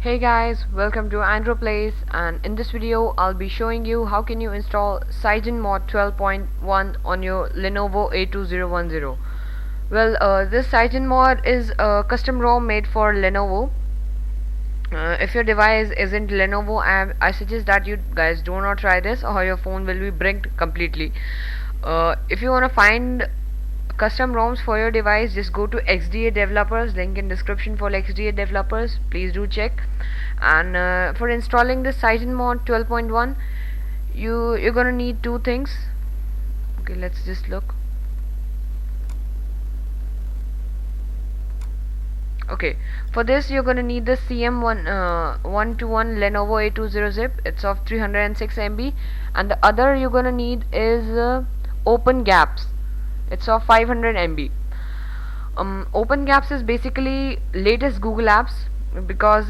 Hey guys, welcome to Android Plays, and in this video I'll be showing you how can you install CyanogenMod 12.1 on your Lenovo A2010. Well, this CyanogenMod is a custom ROM made for Lenovo. If your device isn't Lenovo, I suggest that you guys do not try this or your phone will be bricked completely. If you want to find custom ROMs for your device, just go to XDA developers, link in description for XDA developers, please do check. And for installing this CyanogenMod 12.1, you're gonna need two things. Okay, let's just look. Okay, for this you're gonna need the CM121 Lenovo A20 zip. It's of 306 MB, and the other you're gonna need is Open Gaps. It's of 500 MB. Open Gaps is basically latest Google apps, because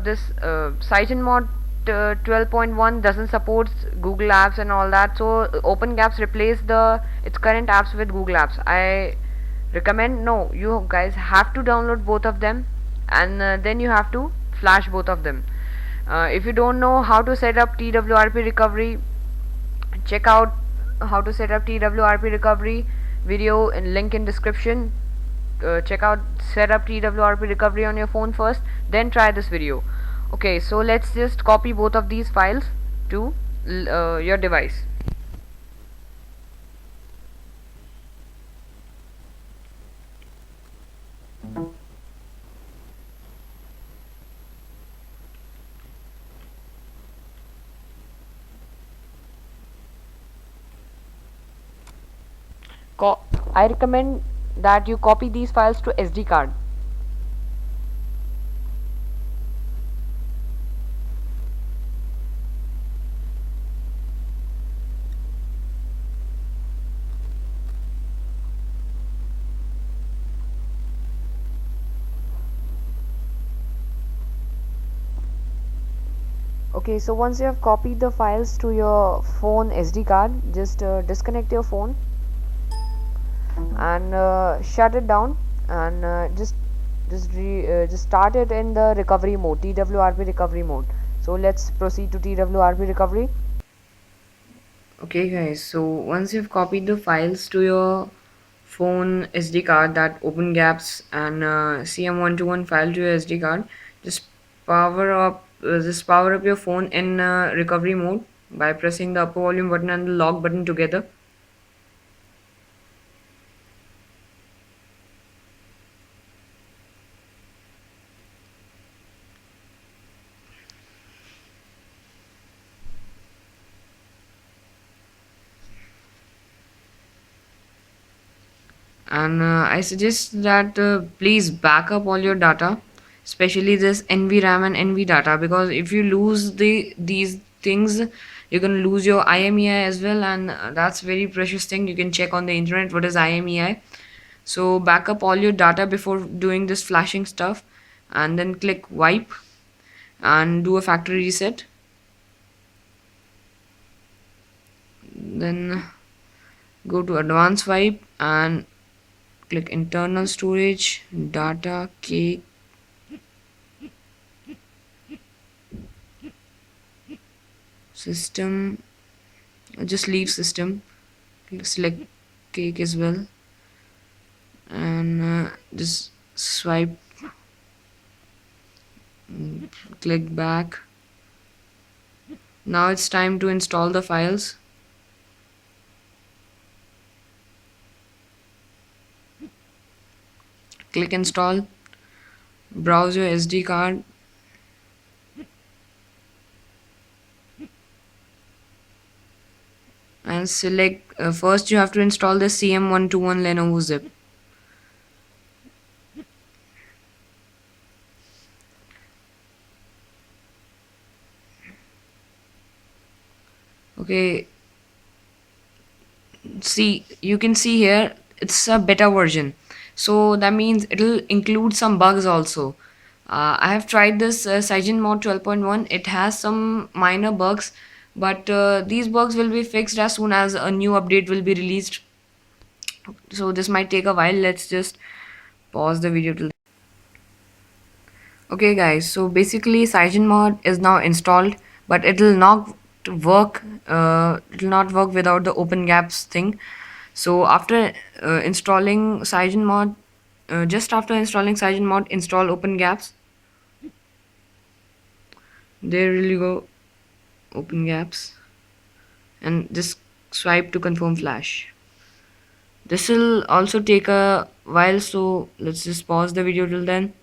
this CyanogenMod 12.1 doesn't support Google apps and all that. So Open Gaps replace its current apps with Google apps. I recommend, no, you guys have to download both of them, and then you have to flash both of them. If you don't know how to set up TWRP recovery, check out how to set up TWRP recovery video in link in description. Check out set up TWRP recovery on your phone first, then try this video. Okay, so let's just copy both of these files to your device. I recommend that you copy these files to SD card. Okay, so once you have copied the files to your phone SD card, just disconnect your phone and shut it down, and just start it in the recovery mode, TWRP recovery mode. So let's proceed to TWRP recovery. Okay guys, so once you've copied the files to your phone SD card, that Open Gaps and CM121 file to your SD card, just power up your phone in recovery mode by pressing the upper volume button and the lock button together. And I suggest that please back up all your data, especially this NVRAM and NV data, because if you lose these things, you're going to lose your IMEI as well, and that's very precious thing. You can check on the internet what is IMEI. So back up all your data before doing this flashing stuff, and then click wipe and do a factory reset. Then go to advanced wipe and click internal storage, data, cake, system, just leave system, select cake as well, and just swipe, click back. Now it's time to install the files. Click install, browse your SD card, and select first you have to install the CM121 Lenovo zip. Okay, see, you can see here it's a beta version, so that means it'll include some bugs also. I have tried this CyanogenMod 12.1. It has some minor bugs, but these bugs will be fixed as soon as a new update will be released. So this might take a while. Let's just pause the video till. Okay guys, so basically CyanogenMod is now installed, but it will not work. It will not work without the open gaps thing. So after installing CyanogenMod, just after installing CyanogenMod, install open gaps. There you go, open gaps, and just swipe to confirm flash. This will also take a while, so let's just pause the video till then.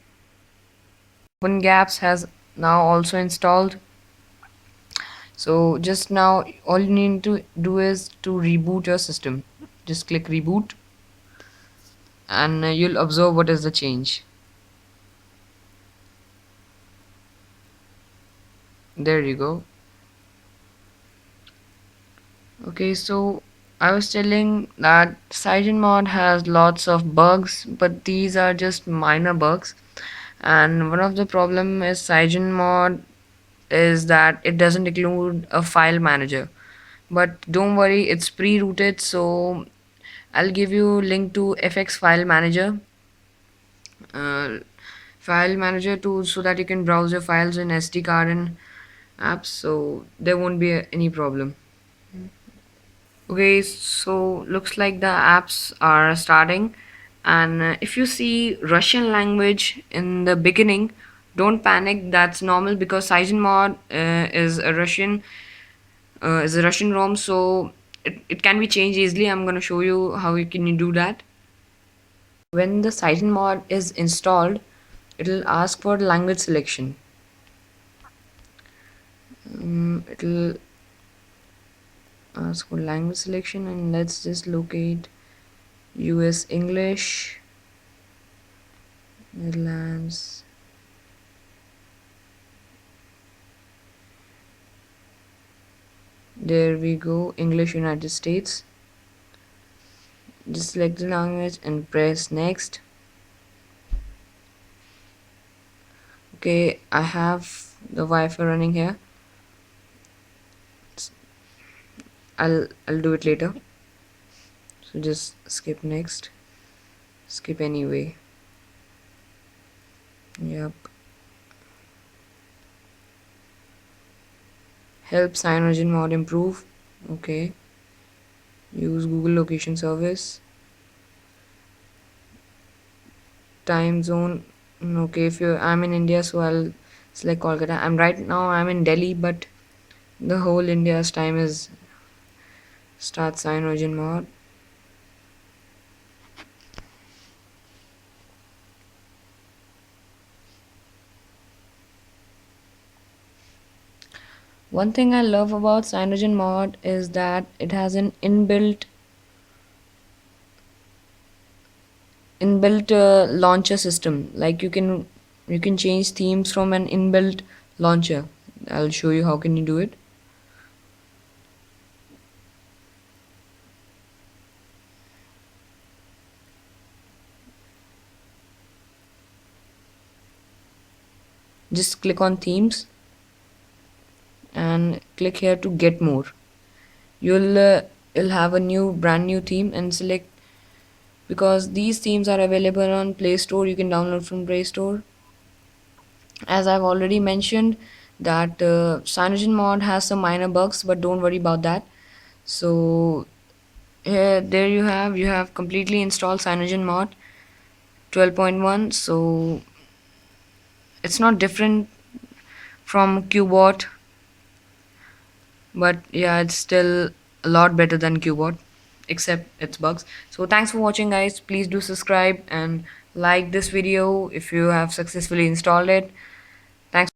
Open gaps has now also installed. So just now all you need to do is to reboot your system. Just click reboot, and you'll observe what is the change. There you go. Okay, so I was telling that CyanogenMod has lots of bugs, but these are just minor bugs. And one of the problem is CyanogenMod is that it doesn't include a file manager. But don't worry, it's pre-rooted, so I'll give you link to FX file manager. File manager tool so that you can browse your files in SD card and apps, so there won't be any problem. Okay, so looks like the apps are starting, and if you see Russian language in the beginning, don't panic. That's normal because CyanogenMod is a Russian ROM, so it can be changed easily. I'm gonna show you how you can do that. When the CyanogenMod is installed, it'll ask for language selection. It'll ask for language selection, and let's just locate US English, Netherlands. There we go, English United States. Just select the language and press next. Okay, I have the Wi-Fi running here. I'll do it later. So just skip next. Skip anyway. Yep. Help CyanogenMod improve. Okay. Use Google location service. Time zone. Okay, if you I'm in India, so I'll select Kolkata. I'm in Delhi, but the whole India's time is start CyanogenMod. One thing I love about CyanogenMod is that it has an inbuilt launcher system. Like you can change themes from an inbuilt launcher. I'll show you how can you do it. Just click on themes and click here to get more. You'll have a brand new theme, and select, because these themes are available on Play Store. You can download from Play Store. As I've already mentioned that CyanogenMod has some minor bugs, but don't worry about that. So here, there you have completely installed CyanogenMod 12.1. So it's not different from Cubot, but yeah, it's still a lot better than Cubot, except its bugs. So thanks for watching guys. Please do subscribe and like this video if you have successfully installed it. Thanks.